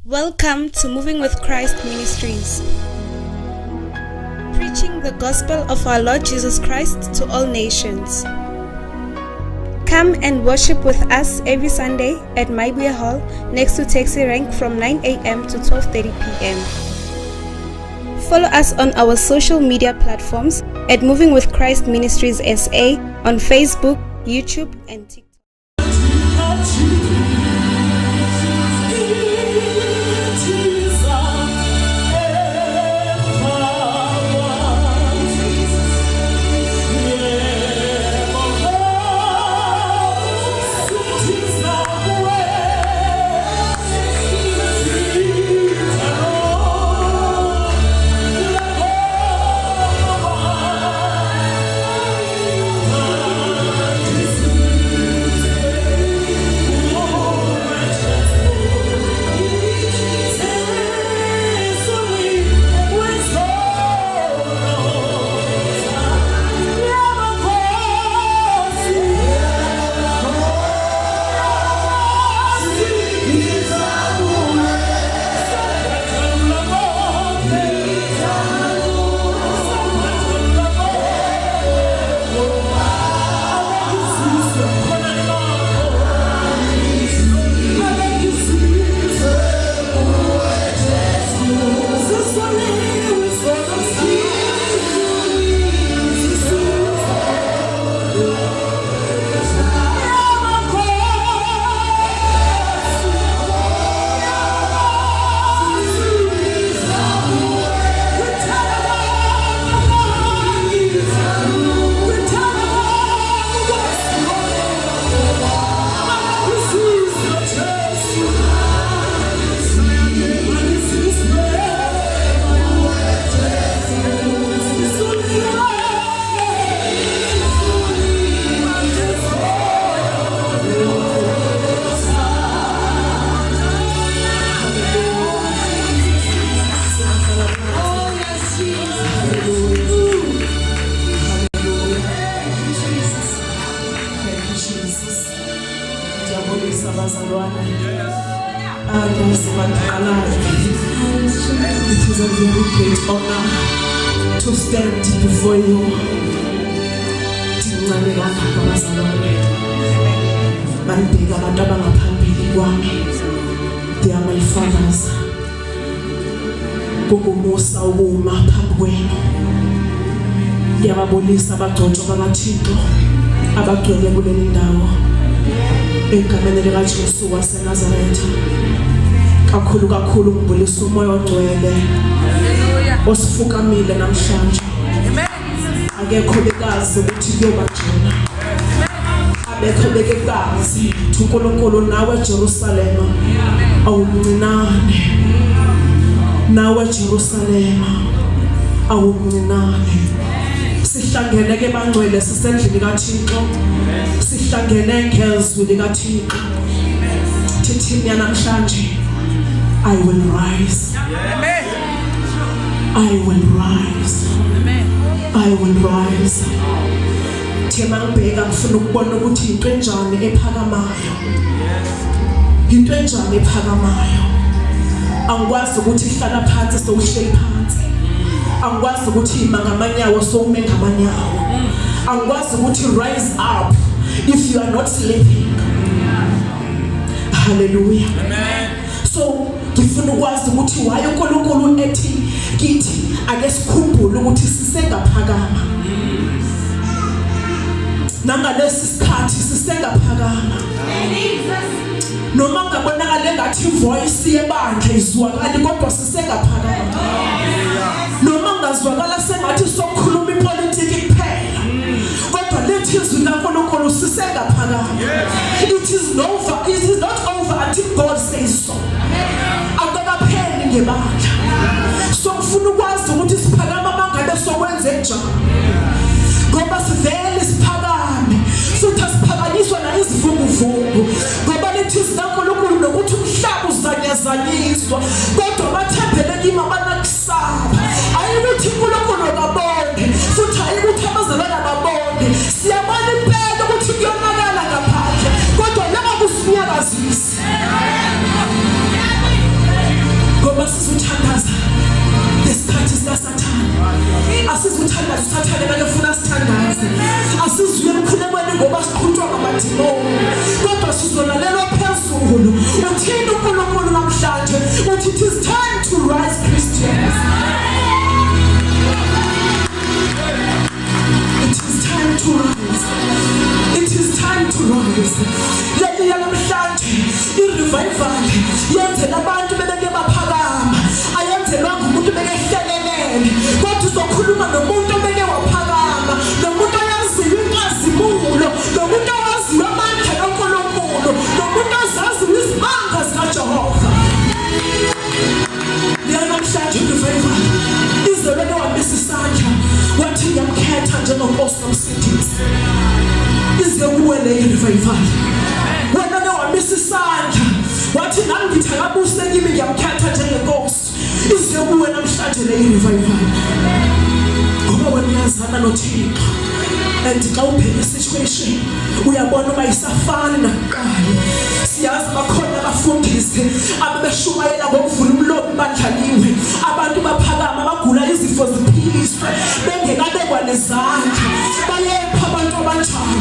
Welcome to Moving with Christ Ministries, preaching the gospel of our Lord Jesus Christ to all nations. Come and worship with us every Sunday at Maibuya Hall next to Taxi Rank from 9 a.m. to 12:30 p.m. Follow us on our social media platforms at Moving with Christ Ministries SA on Facebook, YouTube, and TikTok. It is a very great honor to stand before you. They are my fathers. Kukubusa ukuma phambi kwenu. Ndiyababulisa abagcotshwa bakaThixo abagcwele kuleli ndawo. Egameni likaJesu waseNazaretha. Kakhulu ngibulisa umoya ogcwele. Osifukamile namhlanje. Akekho bekazi ukuthi kuyobajela. Abekho bekekazi uNkulunkulu nawe eJerusalema awumncinane. Nawe eJerusalema awumncinane. Sihlangene ke bangcwele sisendlini kaThixo. Sihlangene ngezwi likaThixo. Thithini namhlanje I will rise. Amen. I will rise. Amen. I will rise. Thema ngibheka ngifuna ukubona ukuthi into enjani ephakamayo. Into enjani ephakamayo. Angikwazi ukuthi ihlala phansi sowuhleli phansi. Angikwazi ukuthi ima ngamanyawo sowume ngamanyawo. Angikwazi ukuthi rise up if you are not sleeping. Hallelujah. Amen. So ngifuna ukwazi ukuthi waye uNkulunkulu ethi kithi ake sikhumbule ukuthi sisengaphakama. Nangalesi sikhathi sisengaphakama. Noma ngabonakala engathi voice yebandla izwakala kodwa sisengaphakama. Noma ngazwakala sengathi sokukhuluma ipolitiki kuphela. Kodwa lethi izwi laNkulunkulu sisengaphakama. It is not over until God says so. Akakapheli ngebandla. So ngifuna ukwazi ukuthi siphakama mangabe sokwenze njani. Ngoba sivele siphakame. Futhi asiphakanyiswa na izivunguvungu. Ngoba lethi iziNkulunkulu nokuthi umhlaba uzanyazanyiswa. Kodwa bathembele kimi abanakusaba. Ayikuthi uNkulunkulu kabone. Futhi ayikuthi abazalwana babone. Siyabona impela ukuthi kuyonakala ngaphandle. Kodwa laba kusinyakazisa. sizolalela phezulu uthini uNkulunkulu namhlanje uthi it is time to rise Christians. It is time to rise. It is time to rise. Leli namhlanje i-revival yenze abantu bebeke baphakama ayenzelwa ngumuntu bekehlelelele kodwa uzokhuluma nomuntu obeke waphakama nomuntu oyaziyo inkazimulo nomuntu owaziyo amandla kaNkulunkulu nomuntu ozaziyo izimanga zikaJehova. Namhlanje i-revival izoleke wabisa isandla wathi ngiyamkhetha njengenkosi nomsindisi ize kuwe le revival. Wena ke wabisa isandla wathi nami ngithakabuse kimi ngiyamkhetha njengenkosi ize kuwe namhlanje le revival. Ngoba wena uyazana noThixo and xa ubheka situation uyabona uma isafani nakuqala. Siyazi bakhona abafundisi ababeshumayela ngokuvula umlomo bandlaliwe abantu baphakama bagula izifo ziphiliswe bengekabekwa nezandla bayepha abantu abanjalo.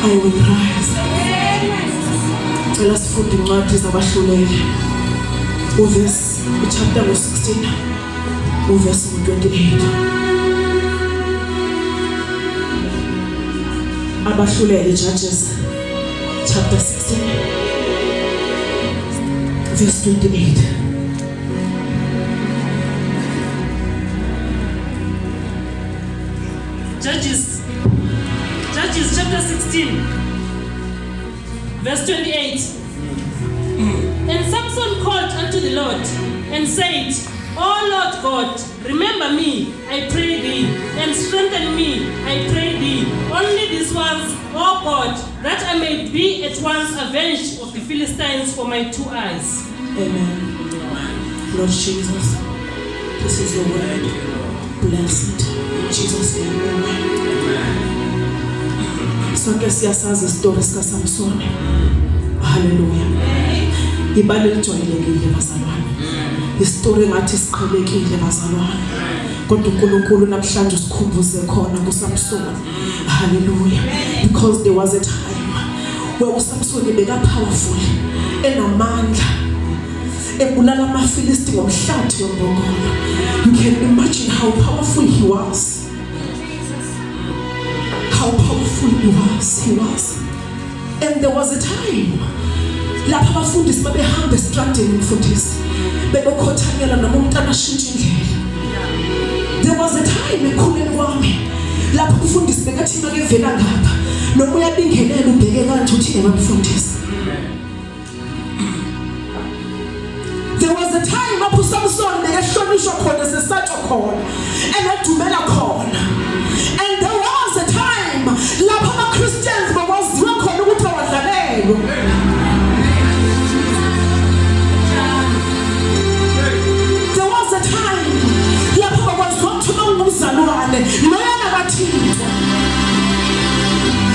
I will rise. Cela sifunde incwadi zabahluleli uverse chapter 16 uverse 28. Abahluleli Judges chapter 16 verse 28. Judges chapter 16 verse 28. And Samson called unto the Lord and said, O Lord God, remember me, I pray thee, and strengthen me, I pray thee. Only this once, O God, that I may be at once avenged of the Philistines for my two eyes. Amen. Lord Jesus, this is your word. Bless it. In Jesus' name, amen. Sonke siyasazi isitori sikaSamson. Hallelujah. Ibali lijwayelekile bazalwane. Isitori ngathi siqhelekile bazalwane. Kodwa uNkulunkulu namhlanje usikhumbuze khona kuSamson. Hallelujah. Because there was a time where uSamson beka powerful, enamandla, ebulala amaFilisti ngomhlathi wembongolo. You can imagine how powerful he was. How powerful he was. And there was a time lapha abafundisi babehamba estradeni mfundisi bebekhothanyela noma umuntu anashintsha indlela. There was a time ekhuleni kwami lapha umfundisi bekathi makevela ngapha noma uyabingelela ubheke kanje uthi ebamfundisi. There was a time lapho uSamson bekehlonishwa khona sesatshwa khona enedumela khona. And there was a time lapho ama-Christians bakwaziwa khona ukuthi awadlalelwe. There was a time lapho bakwaziwa ukuthi ungumzalwane loyana kaThixo.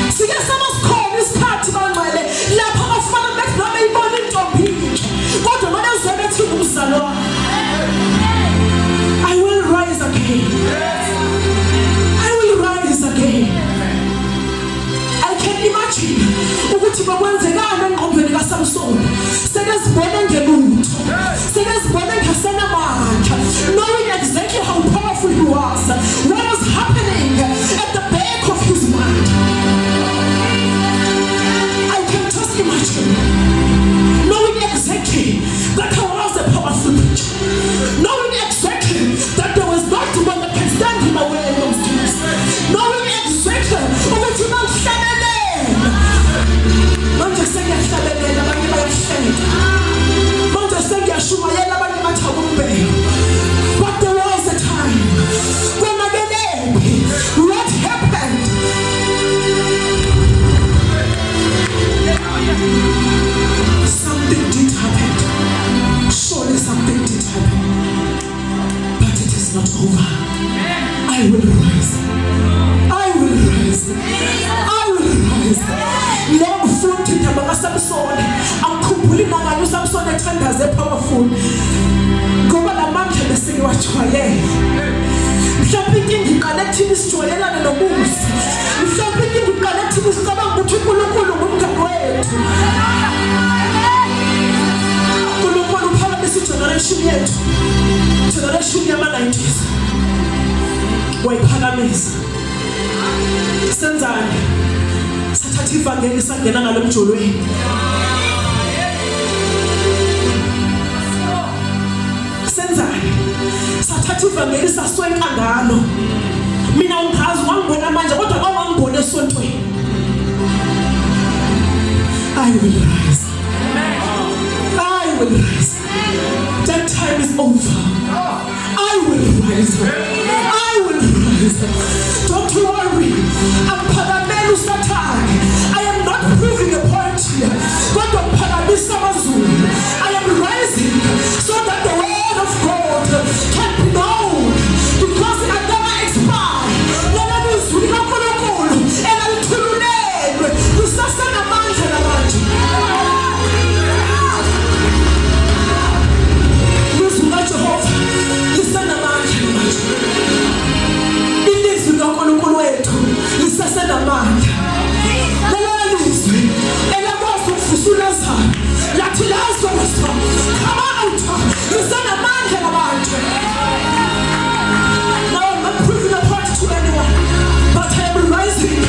Sike sabasikhona isikhathi bangcwele lapho abafana bethi noma ibona intombi intsha kodwa bona uzwe bethi ungumzalwane. I will rise again. I can imagine ukuthi bakwenzekana engqondweni kaSamson. Sekezibona ngelutho. Sekezibona ngesenamandla. Knowing exactly how powerful he was. What was happening at the back of his mind. I can just imagine. Knowing exactly that he was a powerful preacher. Knowing exactly that there was not one that can stand him away in those days. Knowing exactly ukuthi bamhlabelela. Manje sengiyahlabelela abanye bayahleka. Manje sengiyashumayela abanye bathi akumbheka. But there was a time when what happened? Something did happen. Surely something did happen. But it is not over. I will rise. I will rise. I will rise. Long futhi indaba kaSamson akukhumbuli mangalo uSamson ethandaze powerful. Ngoba lamandla bese ngiwajwayele. Mhlawumbe inkinga siqale thina sijwayelane nomusa. Mhlawumbe ngiqale thina sicabanga ukuthi uNkulunkulu ngumngani wethu. uNkulunkulu uphakamisa igeneration yethu. Generation yama-90s. Wayiphakamisa. Senzani? Sathatha ivangeli sangena ngalo emjolweni. Senzani? Sathatha ivangeli saswenka ngalo. Mina ungazi wangibona manje kodwa awangibona esontweni. I will rise. I will rise. That time is over. I will rise. I will rise. Don't worry. Amphakamela uSathane. I am not proving a point here. God amphakamisa amazulu. I am rising so that the word of God can be known. Because it never expires. Lelo lizwi likaNkulunkulu elithululelwe lisasenamandla namanje. Lizwi kaJehova lisenamandla namanje. Ilizwi likaNkulunkulu wethu lisasenamandla. Lelo lizwi elakwazi ukuvusa uLazaro lathi Lazarus come out lisenamandla namanje. Now I'm not proving a point to anyone, but I am rising.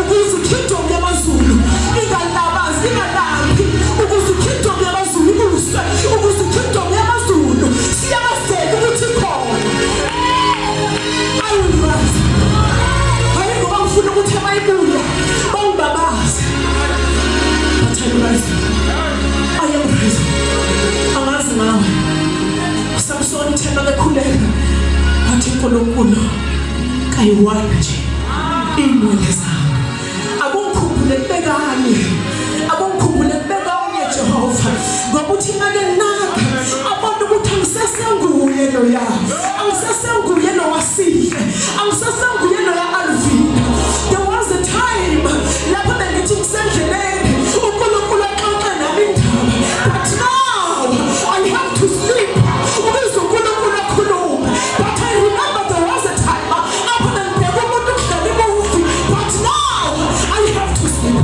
Ukuze kingdom yamazulu ingalabazi ingalambi. Ukuze kingdom yamazulu ibuswe. Ukuze kingdom yamazulu siyabaseka ukuthi khona. I will rise. Hayi ngoba ngifuna ukuthi abayibuya bangibabaze. But I am rising. I am rising. Angazi ngawe. Samson thena bekhuleka. Wathi uNkulunkulu kayiwana nje inwele zami. Akungikhumbule kubekanye. Akungikhumbule kubekanye Jehova. Ngoba uthi ngake naka abona ukuthi angisesenguye lo ya. Angisesenguye lo waSihle. Angisesenguye lo ya Alvina. There was a time lapho bengithi ngisendleleni uNkulunkulu axoxe nami indaba. But now I have to sleep. Ukuze uNkulunkulu akhulume. But I remember there was a time apho bengibheka umuntu ukudlala imuvi. But now I have to sleep.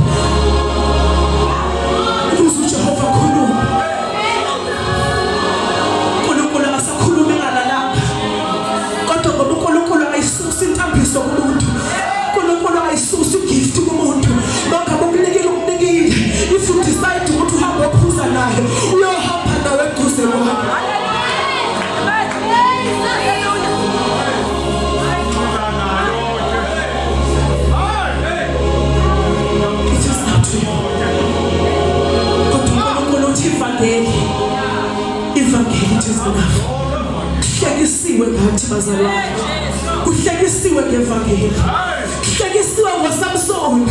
Ukuze uJehova akhulume. uNkulunkulu akasakhulumi ngalalapha. Kodwa ngoba uNkulunkulu ayisusi intambiso kumuntu. uNkulunkulu ayisusi igift kumuntu. Bangabe ukunikile ukunikile. If you decide ukuthi uhambe ophuza naye, uyohamba nawe eduze kwakho. It is up to you. Kodwa uNkulunkulu uthi ivangeli it is enough. Kuhlekisiwe ngathi bazalwane. Kuhlekisiwe ngevangeli. Kuhlekisiwe ngoSamson.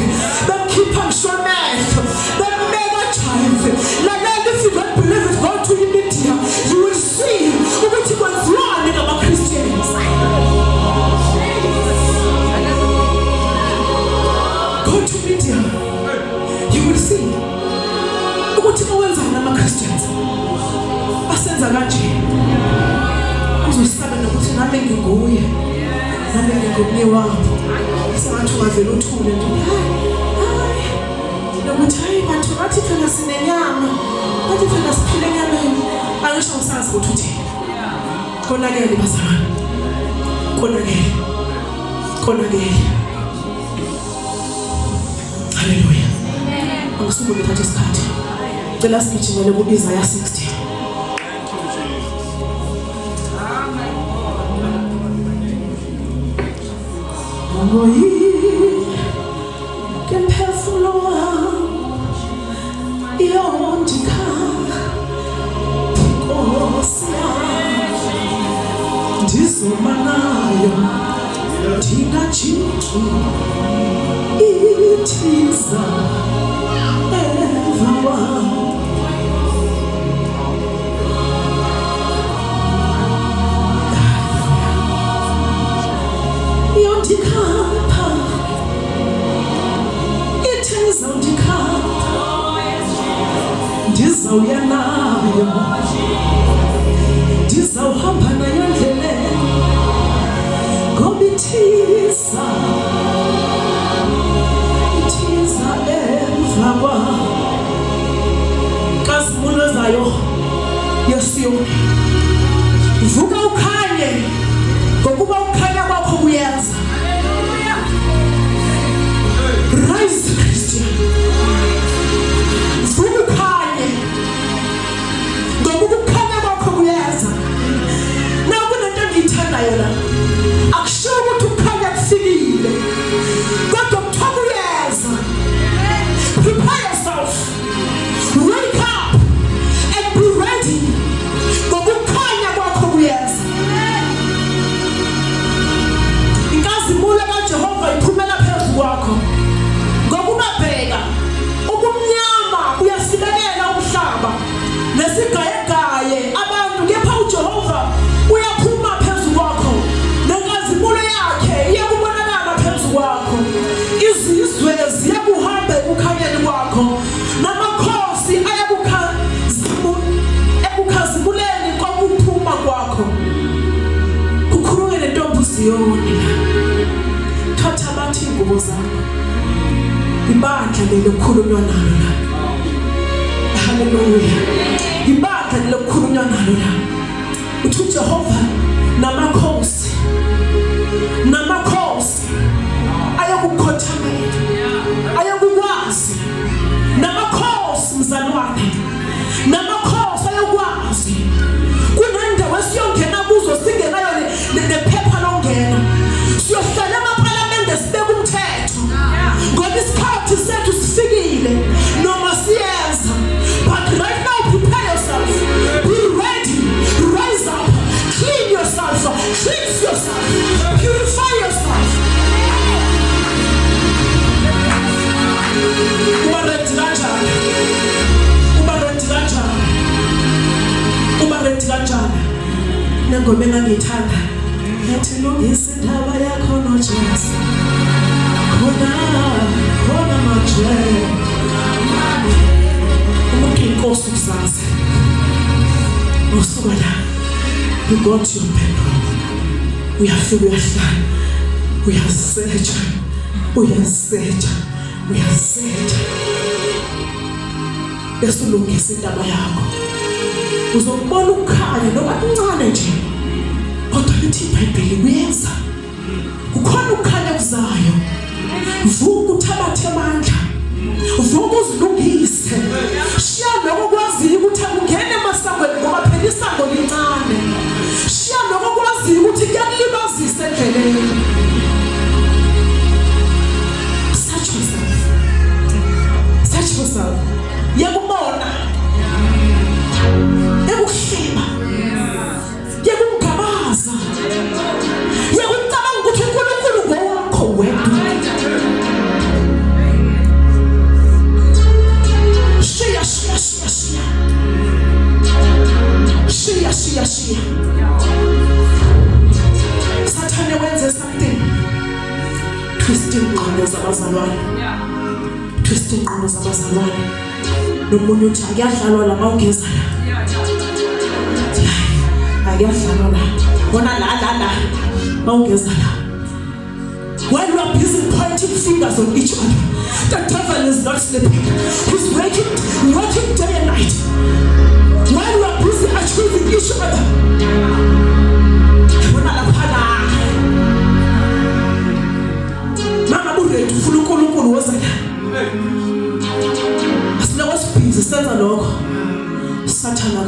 Bemkhipha ngishonetho. Bembeka drive. Lalela, if you don't believe it, go to India. You will see ukuthi kwenziwani ngama-Christians. Go to India. You will see ukuthi kwenzani ngama-Christians. Basenza kanje. Uzosaba nokuthi nami nginguye. Nami ngingumnye wabo. Sengathi ungavele uthule nje. Nokuthi hayi bantu bathi phela sinenyama. Bathi phela siphile enyameni. Angisho usazi ukuthi uthini. Konakele bazalwane. Konakele. Konakele. Hallelujah. Angisuke ngithathe isikhathi. Cela sigijimele ku-Isaiah 60. Que perfumo e onde cá coça desumanayo tinha tito e tiza eva e onde capa e tiza onde capa dizauya nayo dizauhamba nayo ndleleni ngoba ithi Vuka ukhanye ngokuba ukhanya kwakho kuyenza. Rise Christian. Vuka ukhanye ngokuba ukhanya kwakho kuyenza. Nakunento engiyithandayo la. Akushiwo ukuthi ukhanya kufikile. Kodwa kuthiwa kuyenza. Prepare yourself. Wake up and be ready. Ngokukhanya kwakho kuyenza. Inkazimulo kaJehova iphumela phezu kwakho. Ngokubabheka ubumnyama uyasilelela umhlaba nesigayegaye abantu, kepha uJehova uyaphuma phezu kwakho. Nenkazimulo yakhe iyakubonakala phezu kwakho. Izizwe ziyakuhamba ekukhanyeni kwakho. Namakhosi ekukhazimuleni kokuphuma kwakho. Kukhuluke lentombi Ziyoni. Thatha abathi ingubo zakho. Ibandla lelikhulunywa nalo la. Hallelujah. Ibandla lelikhulunywa nalo la. Uthi uJehova namakhosi ayakukhothamela, ayakukwazi. Namakhosi mzalwane, namakhosi ayakwazi. Kunendawo esiyongena kuzo singenayo nephepha longena. Siyohlala emaparlamente sibeka umthetho. Ngoba isikhathi sethu sifikile noma siyenza. But right now prepare yourself. Be ready. Rise up. Clean yourself. Cleanse yourself. Purify yourself. Uba ready kanjani? Nengoma engangiyithanda ethi lungisa indaba yakho noJesu. Khona manje. Umuntu inkosi kusazi. Usuka la. You go to your bedroom. Uyafika uyahlala. Uyasetha. Bese ulungisa indaba yakho. Uzokubona ukukhanya noma kuncane nje. Kodwa lithi iBhayibheli kuyenza. Kukhona ukukhanya kuzayo. Vuka uthabathe amandla. Vuka uzilungise. Shiya lokho kwaziyo ukuthi akungene emasangweni ngoba phela isango lincane. Shiya lokho kwaziyo ukuthi kuyakulibazisa endleleni. Search yourself. Yakubona. Yakuhleba. Yakungabaza. Yakucabanga ukuthi uNkulunkulu ngowakho wedwa. Shia. Sathane wenze something. Twist ingqondo zabazalwane. Nomunye uthi akuyadlalwa la mawungeza la. Akuyadlalwa la. Bona la mawungeza la. While you are busy pointing fingers on each other, the devil is not sleeping. He's working day and night. While you are busy accusing each other, mama buredu ufuna uNkulunkulu wozela. Asina wasibhizi senza lokho. Sathana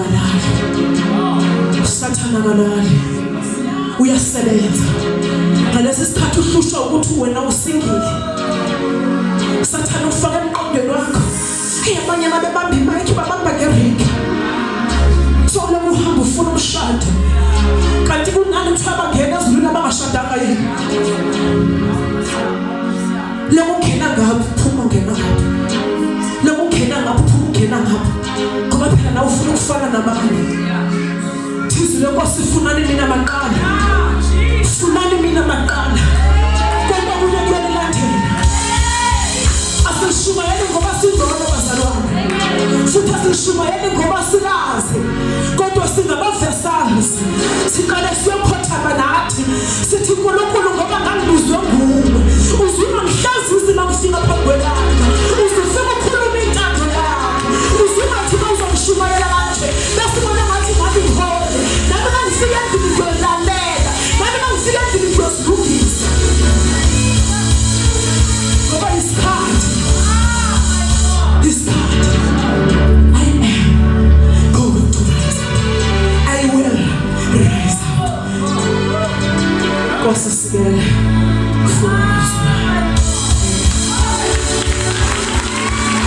kalali. Uyasebenza. Ngalesi sikhathi uhlushwa ukuthi wena usingile. Sathana ufaka emqondweni wakho. Abanye ababamba imic babamba ngeriki. So lo uhamba ufuna umshado. Kanti kunani ukuthi abangena ezulwini abangashadanga yini? Lokungena ngapha phuma ungena ngapha. Lokungena ngapha phuma ungena ngapha. Ngoba phela nawe ufuna ukufana nabanye. Thizwe lenkosi ifunani mina maqala. Funani mina maqala. Kodwa kuyalandela. Asishumayele ngoba sizona bazalwane. Futhi asishumayele ngoba silazi. Kodwa singabavesals. Siqale siyokhothama nathi. Sithi uNkulunkulu ngoba ngangibuzwe nguwe. ufika phambi kwekati